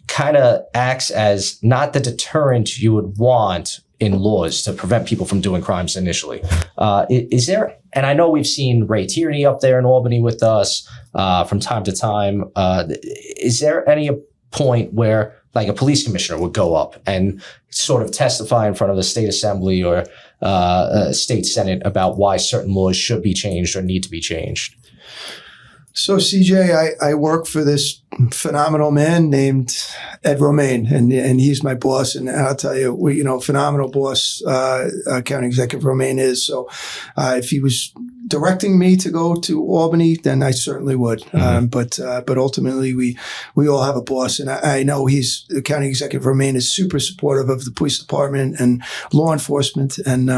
kind of acts as not the deterrent you would want in laws to prevent people from doing crimes initially. Is there, and I know we've seen Ray Tierney up there in Albany with us from time to time. Is there any point where like a police commissioner would go up and sort of testify in front of the state assembly or state senate about why certain laws should be changed or need to be changed? So CJ, I work for this phenomenal man named Ed Romaine, and he's my boss. And I'll tell you, phenomenal boss, County Executive Romaine is. So if he was directing me to go to Albany, then I certainly would. Mm-hmm. But ultimately, we all have a boss, and I know the County Executive Romaine is super supportive of the police department and law enforcement, and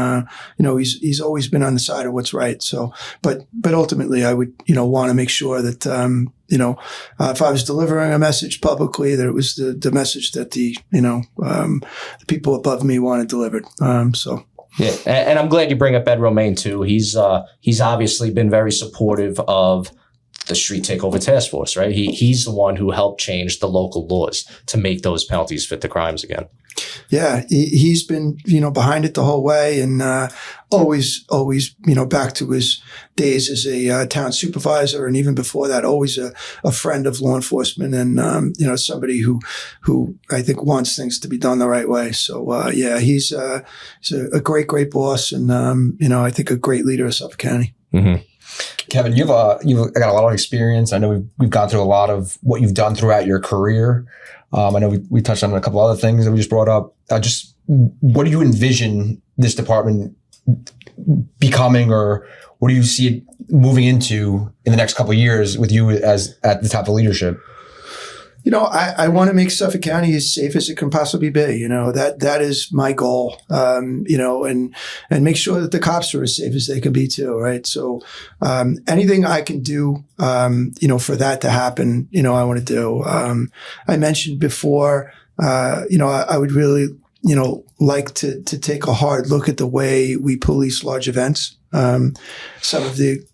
he's always been on the side of what's right. So, but ultimately, I would want to make sure that if I was delivering a message publicly, that it was the message that the people above me wanted delivered. Yeah, and I'm glad you bring up Ed Romaine too. He's obviously been very supportive of the Street Takeover Task Force, right? He's the one who helped change the local laws to make those penalties fit the crimes again. Yeah, he's been behind it the whole way, and always back to his days as a town supervisor, and even before that, always a friend of law enforcement, and somebody who I think wants things to be done the right way. So he's a great boss, and I think a great leader of Suffolk County. Mm-hmm. Kevin, you've got a lot of experience. I know we've gone through a lot of what you've done throughout your career. I know we touched on a couple other things that we just brought up. Just what do you envision this department becoming, or what do you see it moving into in the next couple of years with you as at the top of leadership? I want to make Suffolk County as safe as it can possibly be. That is my goal. And make sure that the cops are as safe as they can be too. Right. So, anything I can do, for that to happen, I want to do. I mentioned before, I would really, like to take a hard look at the way we police large events. Some of the,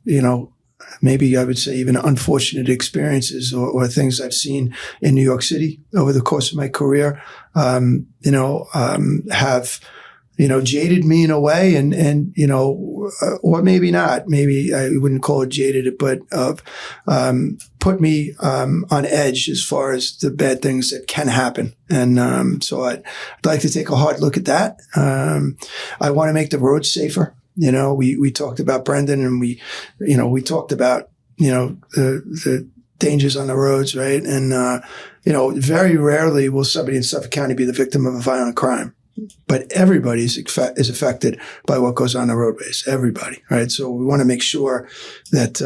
maybe I would say even unfortunate experiences or things I've seen in New York City over the course of my career, have, jaded me in a way and, or maybe not, maybe I wouldn't call it jaded, but, put me, on edge as far as the bad things that can happen. And, so I'd like to take a hard look at that. I want to make the roads safer. We talked about Brendan and we talked about, the dangers on the roads, right? And, very rarely will somebody in Suffolk County be the victim of a violent crime, but everybody is affected by what goes on the roadways. Everybody, right? So we want to make sure that,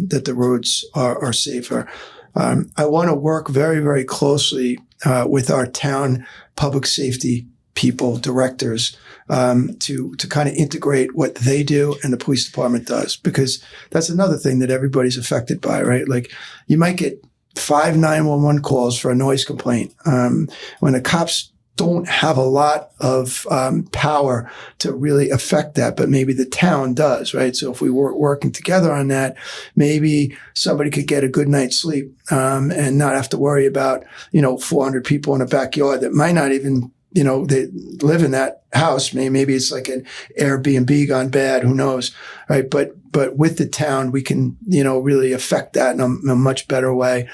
that the roads are safer. I want to work very, very closely, with our town public safety people, directors, to kind of integrate what they do and the police department does, because that's another thing that everybody's affected by, right? Like you might get 5 911 calls for a noise complaint. When the cops don't have a lot of power to really affect that, but maybe the town does, right? So if we were working together on that, maybe somebody could get a good night's sleep and not have to worry about, 400 people in a backyard that might not even they live in that house. Maybe it's like an Airbnb gone bad. Who knows? Right. But with the town, we can, really affect that in a much better way.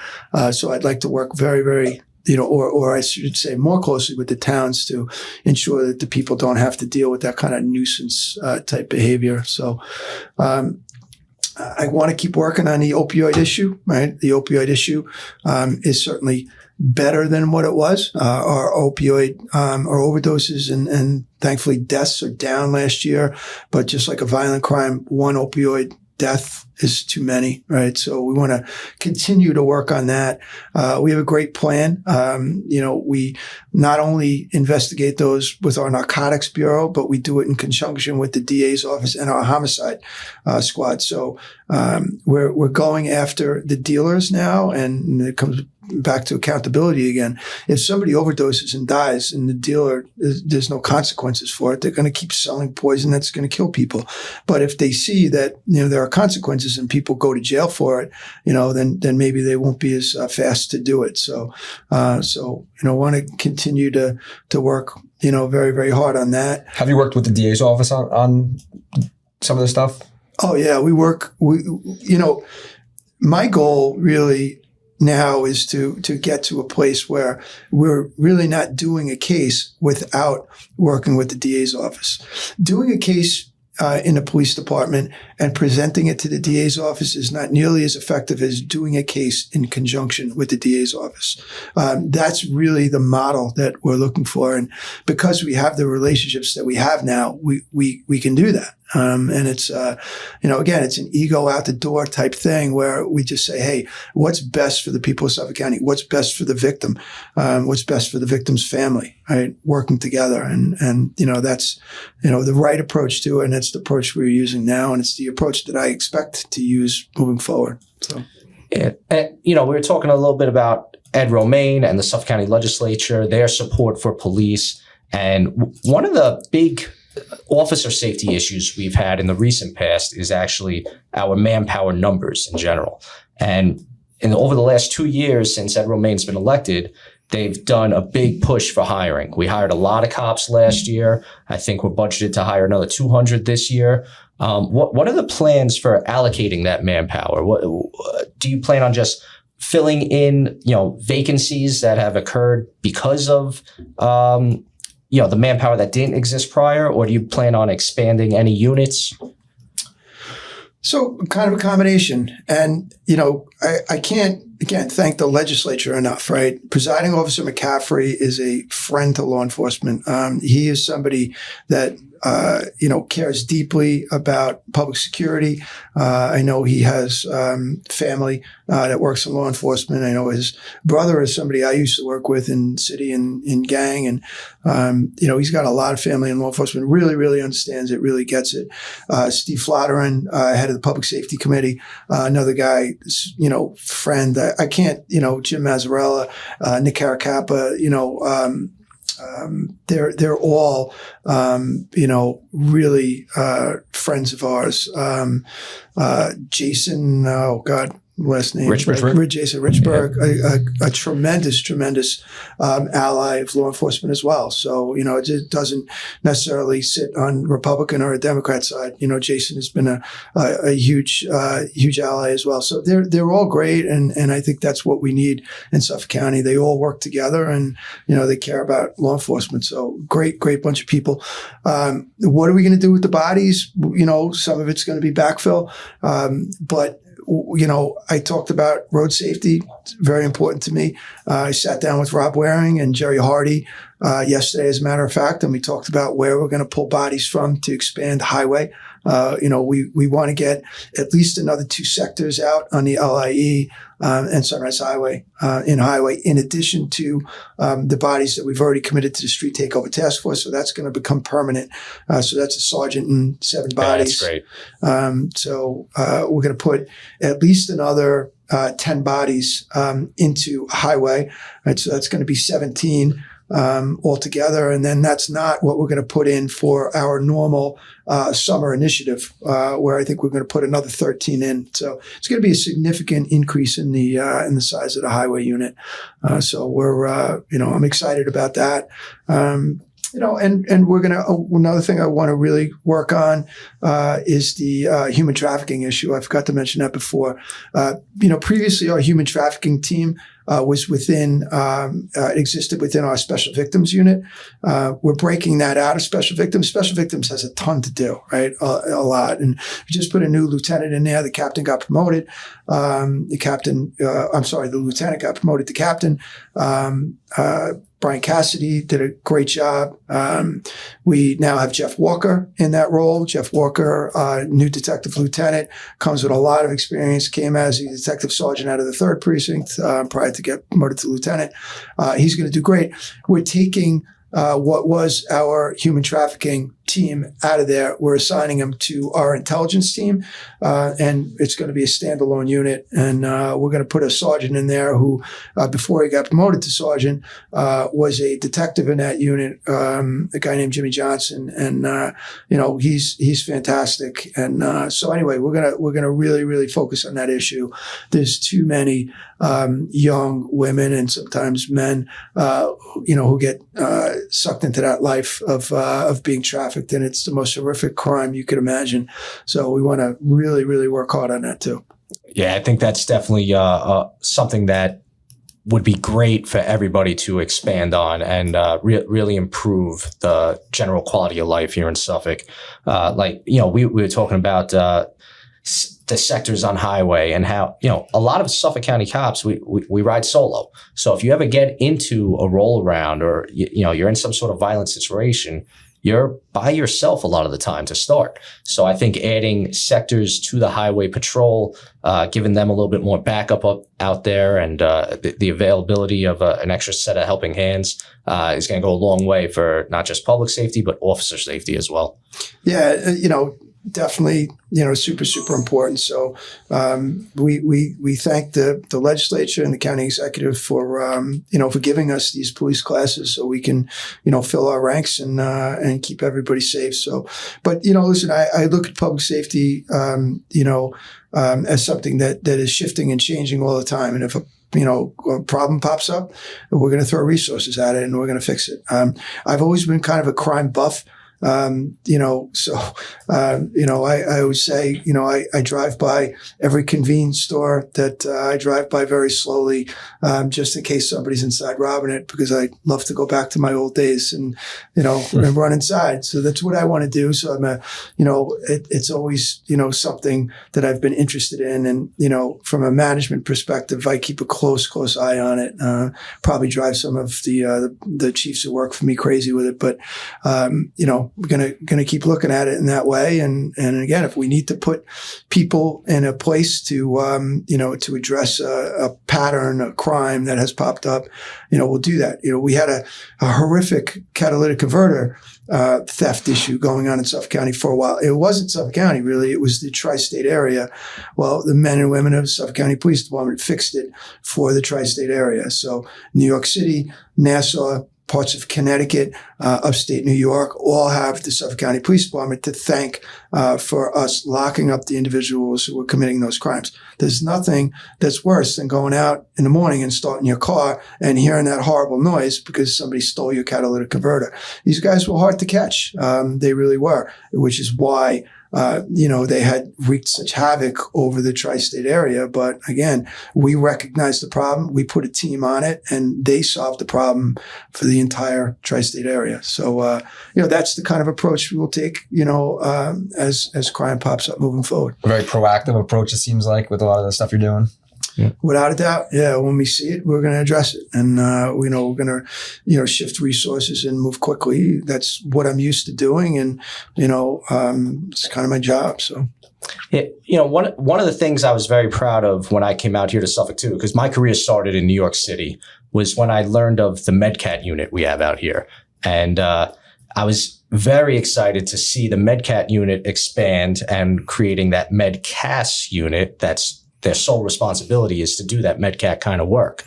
So I'd like to work very, very, or I should say more closely with the towns to ensure that the people don't have to deal with that kind of nuisance type behavior. So, I want to keep working on the opioid issue, right? The opioid issue, is certainly better than what it was. Our opioid, our overdoses and thankfully deaths are down last year. But just like a violent crime, one opioid death is too many, right? So we want to continue to work on that. We have a great plan. We not only investigate those with our narcotics bureau, but we do it in conjunction with the DA's office and our homicide squad. So we're going after the dealers now, and it comes back to accountability again. If somebody overdoses and dies and the dealer, there's no consequences for it, they're going to keep selling poison that's going to kill people. But if they see that, there are consequences and people go to jail for it, then maybe they won't be as fast to do it. So, I want to continue to work, very, very hard on that. Have you worked with the DA's office on some of this stuff? Oh yeah, my goal really now is to get to a place where we're really not doing a case without working with the DA's office. Doing a case in the police department and presenting it to the DA's office is not nearly as effective as doing a case in conjunction with the DA's office. That's really the model that we're looking for. And because we have the relationships that we have now, we can do that. And it's, again, it's an ego out the door type thing where we just say, hey, what's best for the people of Suffolk County? What's best for the victim? What's best for the victim's family, right? Working together. And that's, the right approach to it. And it's the approach we're using now. And it's the approach that I expect to use moving forward. So, yeah. And, we were talking a little bit about Ed Romaine and the Suffolk County Legislature, their support for police. And one of the big officer safety issues we've had in the recent past is actually our manpower numbers in general. And over the last 2 years since Ed Romaine's been elected, they've done a big push for hiring. We hired a lot of cops last year. I think we're budgeted to hire another 200 this year. What are the plans for allocating that manpower? What do you plan on just filling in, vacancies that have occurred because of the manpower that didn't exist prior, or do you plan on expanding any units? So kind of a combination. And, I can't, again, thank the legislature enough, right? Presiding Officer McCaffrey is a friend to law enforcement. He is somebody that, cares deeply about public security. I know he has family that works in law enforcement. I know his brother is somebody I used to work with in city and in gang. And, he's got a lot of family in law enforcement, really, really understands it, really gets it. Steve Flotterin, head of the Public Safety Committee, another guy, friend. I can't, Jim Mazzarella, Nick Caracappa, they're all, really friends of ours. Jason, oh God, last name. Jason Richburg, a tremendous ally of law enforcement as well. So, it doesn't necessarily sit on Republican or a Democrat side. Jason has been a huge ally as well. So they're all great. And I think that's what we need in Suffolk County. They all work together and, they care about law enforcement. So great bunch of people. What are we going to do with the bodies? Some of it's going to be backfill. But I talked about road safety. It's very important to me. I sat down with Rob Waring and Jerry Hardy yesterday, as a matter of fact, and we talked about where we're going to pull bodies from to expand the highway. We want to get at least another 2 sectors out on the LIE and Sunrise Highway, in addition to the bodies that we've already committed to the Street Takeover Task Force. So that's going to become permanent. So that's a sergeant and 7 bodies. Yeah, that's great. So we're going to put at least another 10 bodies into highway. Right? So that's going to be 17 altogether. And then that's not what we're going to put in for our normal summer initiative, where I think we're going to put another 13 in. So it's going to be a significant increase in the size of the highway unit. So we're, I'm excited about that. And we're going to, another thing I want to really work on, is the, human trafficking issue. I forgot to mention that before. Previously our human trafficking team, was existed within our special victims unit. We're breaking that out of special victims. Special victims has a ton to do, right? A lot. And we just put a new lieutenant in there. The captain got promoted. The lieutenant got promoted to captain. Brian Cassidy did a great job. We now have Jeff Walker in that role. Jeff Walker, new detective lieutenant, comes with a lot of experience, came as a detective sergeant out of the 3rd precinct prior to get promoted to lieutenant. He's going to do great. We're taking what was our human trafficking team out of there. We're assigning them to our intelligence team, and it's going to be a standalone unit. And we're going to put a sergeant in there who, before he got promoted to sergeant, was a detective in that unit, a guy named Jimmy Johnson. And he's fantastic. And so anyway, we're gonna really, really focus on that issue. There's too many young women and sometimes men, who get sucked into that life of being trafficked. And it's the most horrific crime you could imagine. So we want to really, really work hard on that too. Yeah, I think that's definitely something that would be great for everybody to expand on and really improve the general quality of life here in Suffolk. We were talking about the sectors on highway and how, a lot of Suffolk County cops, we ride solo. So if you ever get into a roll around or, you're in some sort of violent situation, you're by yourself a lot of the time to start. So I think adding sectors to the highway patrol, giving them a little bit more backup out there and the availability of an extra set of helping hands is going to go a long way for not just public safety, but officer safety as well. Yeah, definitely, super, super important. So we thank the legislature and the county executive for for giving us these police classes so we can fill our ranks and keep everybody safe. So, but listen, I look at public safety as something that is shifting and changing all the time. And if a problem pops up, we're going to throw resources at it and we're going to fix it. I've always been kind of a crime buff. I always say, I drive by every convenience store that I drive by very slowly, just in case somebody's inside robbing it, because I love to go back to my old days and run inside. So that's what I want to do. So it's always something that I've been interested in, and from a management perspective, I keep a close eye on it. Probably drive some of the chiefs that work for me crazy with it, but we're gonna keep looking at it in that way. And again, if we need to put people in a place to to address a pattern, a crime that has popped up, we'll do that. We had a horrific catalytic converter theft issue going on in Suffolk County for a while. It wasn't Suffolk County, really. It was the tri-state area. Well, the men and women of Suffolk County Police Department fixed it for the tri-state area. So New York City, Nassau, parts of Connecticut, upstate New York, all have the Suffolk County Police Department to thank for us locking up the individuals who were committing those crimes. There's nothing that's worse than going out in the morning and starting your car and hearing that horrible noise because somebody stole your catalytic converter. These guys were hard to catch. They really were, which is why they had wreaked such havoc over the tri-state area. But again, we recognized the problem. We put a team on it, and they solved the problem for the entire tri-state area. So, that's the kind of approach we will take, as crime pops up moving forward. A very proactive approach, it seems like, with a lot of the stuff you're doing. Yeah. Without a doubt. Yeah. When we see it, we're going to address it. And, we're going to, shift resources and move quickly. That's what I'm used to doing. And, it's kind of my job. So. Yeah, one of the things I was very proud of when I came out here to Suffolk too, because my career started in New York City, was when I learned of the MedCat unit we have out here. And, I was very excited to see the MedCat unit expand and creating that MedCAS unit. That's their sole responsibility, is to do that MedCat kind of work.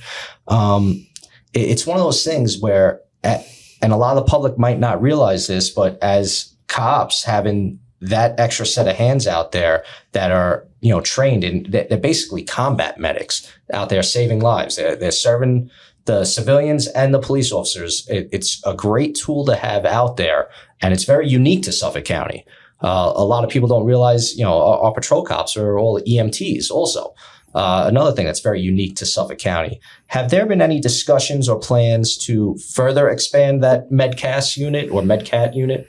It's one of those things where, and a lot of the public might not realize this, but as cops, having that extra set of hands out there that are, trained in, they're basically combat medics out there saving lives. They're serving the civilians and the police officers. It's a great tool to have out there, and it's very unique to Suffolk County. A lot of people don't realize, our patrol cops are all EMTs also. Another thing that's very unique to Suffolk County. Have there been any discussions or plans to further expand that MedCAS unit or MedCat unit?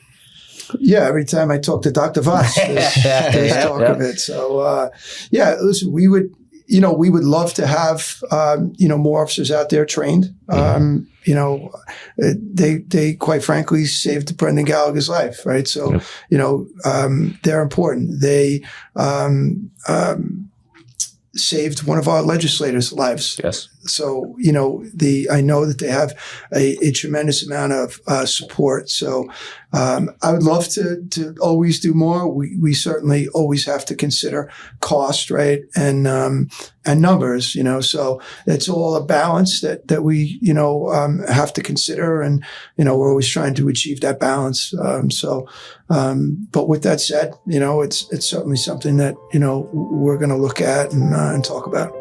Yeah, every time I talk to Dr. Voss, there's talk of it. So, listen, we would love to have, more officers out there trained. They quite frankly saved Brendan Gallagher's life, right? So, they're important. They, saved one of our legislators' lives. Yes. So, I know that they have a tremendous amount of support. So, I would love to always do more. We certainly always have to consider cost, right? And numbers, so it's all a balance that we, have to consider. And, we're always trying to achieve that balance. But with that said, it's certainly something that, we're going to look at and talk about.